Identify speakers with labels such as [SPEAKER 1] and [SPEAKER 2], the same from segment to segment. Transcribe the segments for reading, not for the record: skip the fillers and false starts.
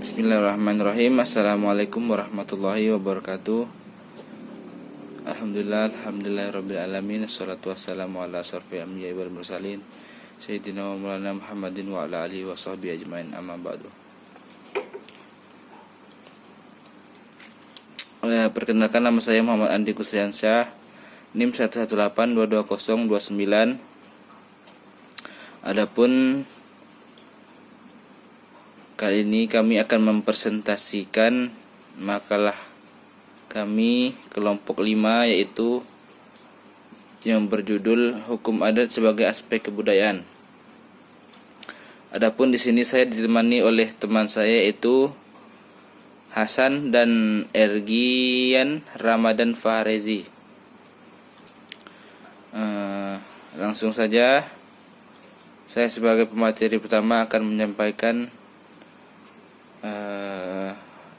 [SPEAKER 1] Bismillahirrahmanirrahim. Assalamualaikum warahmatullahi wabarakatuh. Alhamdulillahirabbil alamin. Assalatu wassalamu ala asyrofil anbiya'i wal mursalin sayyidina wa maulana Muhammadin wa ala alihi washabbihi ajmain. Amma ba'du. Perkenalkan, nama saya Muhammad Andi Kusriansyah, NIM 118222029. Adapun kali ini kami akan mempresentasikan makalah kami kelompok 5, yaitu yang berjudul Hukum Adat sebagai Aspek Kebudayaan. Adapun di sini saya ditemani oleh teman saya, yaitu Hasan dan Ergian Ramadan Fahrezi. Langsung saja, saya sebagai pemateri pertama akan menyampaikan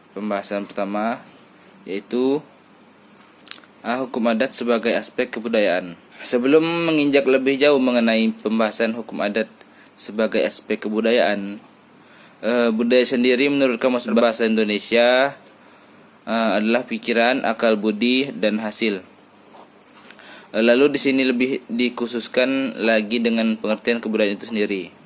[SPEAKER 1] pembahasan pertama, yaitu hukum adat sebagai aspek kebudayaan. Sebelum menginjak lebih jauh mengenai pembahasan hukum adat sebagai aspek kebudayaan, budaya sendiri menurut Kamus Bahasa Indonesia adalah pikiran, akal budi, dan hasil. Lalu di sini lebih dikhususkan lagi dengan pengertian kebudayaan itu sendiri.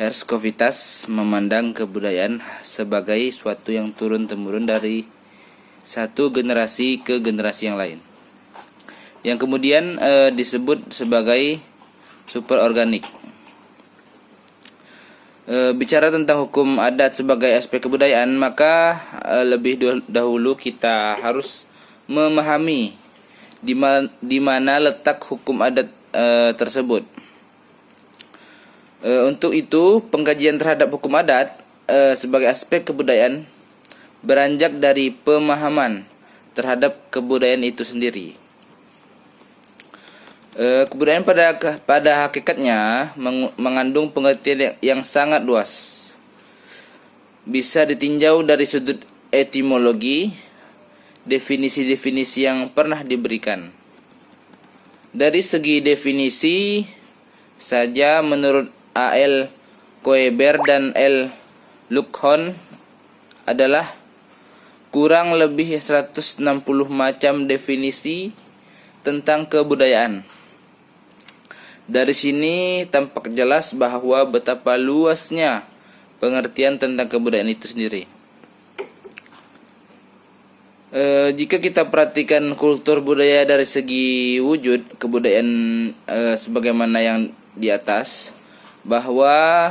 [SPEAKER 1] Herskovitas memandang kebudayaan sebagai suatu yang turun-temurun dari satu generasi ke generasi yang lain, yang kemudian disebut sebagai superorganik. Bicara tentang hukum adat sebagai aspek kebudayaan, maka lebih dahulu kita harus memahami di mana letak hukum adat tersebut. Untuk itu, pengkajian terhadap hukum adat sebagai aspek kebudayaan beranjak dari pemahaman terhadap kebudayaan itu sendiri. Kebudayaan pada hakikatnya mengandung pengertian yang sangat luas. Bisa ditinjau dari sudut etimologi, definisi-definisi yang pernah diberikan. Dari segi definisi saja, menurut A.L. Koeber dan L. Lukhon adalah kurang lebih 160 macam definisi tentang kebudayaan. Dari sini tampak jelas bahwa betapa luasnya pengertian tentang kebudayaan itu sendiri. Jika kita perhatikan kultur budaya dari segi wujud kebudayaan sebagaimana yang di atas, bahwa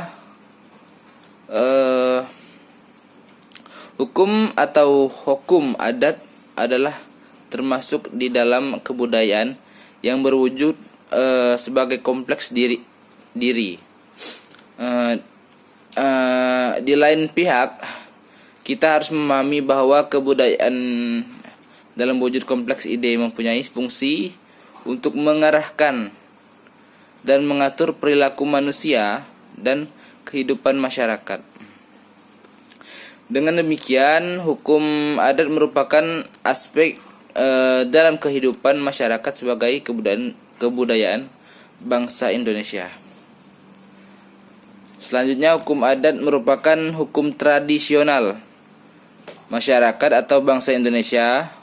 [SPEAKER 1] hukum atau hukum adat adalah termasuk di dalam kebudayaan yang berwujud sebagai kompleks diri. Di lain pihak, kita harus memahami bahwa kebudayaan dalam wujud kompleks ide mempunyai fungsi untuk mengarahkan dan mengatur perilaku manusia dan kehidupan masyarakat. Dengan demikian, hukum adat merupakan aspek dalam kehidupan masyarakat sebagai kebudayaan bangsa Indonesia. Selanjutnya, hukum adat merupakan hukum tradisional masyarakat atau bangsa Indonesia,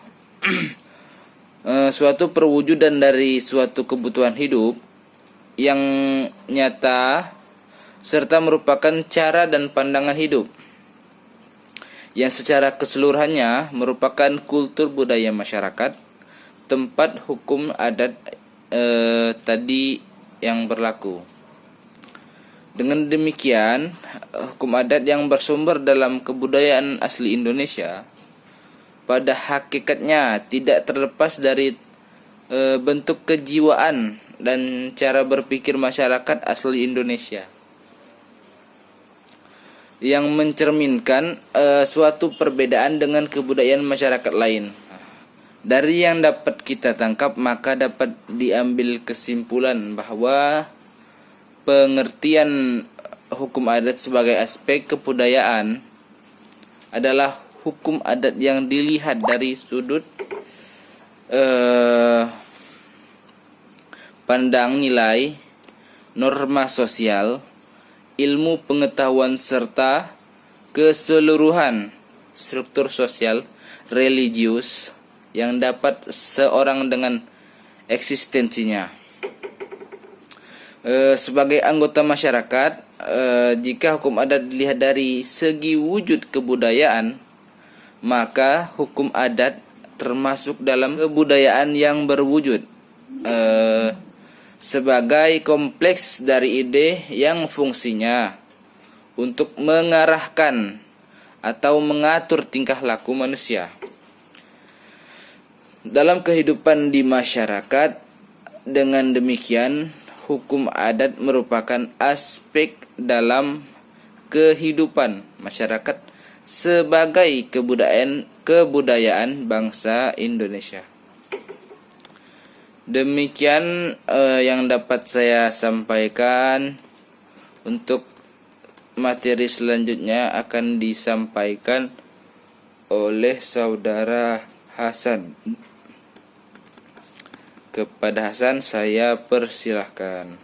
[SPEAKER 1] suatu perwujudan dari suatu kebutuhan hidup yang nyata serta merupakan cara dan pandangan hidup yang secara keseluruhannya merupakan kultur budaya masyarakat tempat hukum adat tadi yang berlaku. Dengan demikian, hukum adat yang bersumber dalam kebudayaan asli Indonesia pada hakikatnya tidak terlepas dari bentuk kejiwaan dan cara berpikir masyarakat asli Indonesia yang mencerminkan suatu perbedaan dengan kebudayaan masyarakat lain. Dari yang dapat kita tangkap, maka dapat diambil kesimpulan bahwa pengertian hukum adat sebagai aspek kebudayaan adalah hukum adat yang dilihat dari sudut pandang nilai, norma sosial, ilmu pengetahuan serta keseluruhan struktur sosial religius yang dapat seorang dengan eksistensinya. Sebagai anggota masyarakat, jika hukum adat dilihat dari segi wujud kebudayaan, maka hukum adat termasuk dalam kebudayaan yang berwujud sebagai kompleks dari ide yang fungsinya untuk mengarahkan atau mengatur tingkah laku manusia dalam kehidupan di masyarakat. Dengan demikian, hukum adat merupakan aspek dalam kehidupan masyarakat sebagai kebudayaan bangsa Indonesia. Demikian yang dapat saya sampaikan. Untuk materi selanjutnya akan disampaikan oleh saudara Hasan. Kepada Hasan saya persilahkan.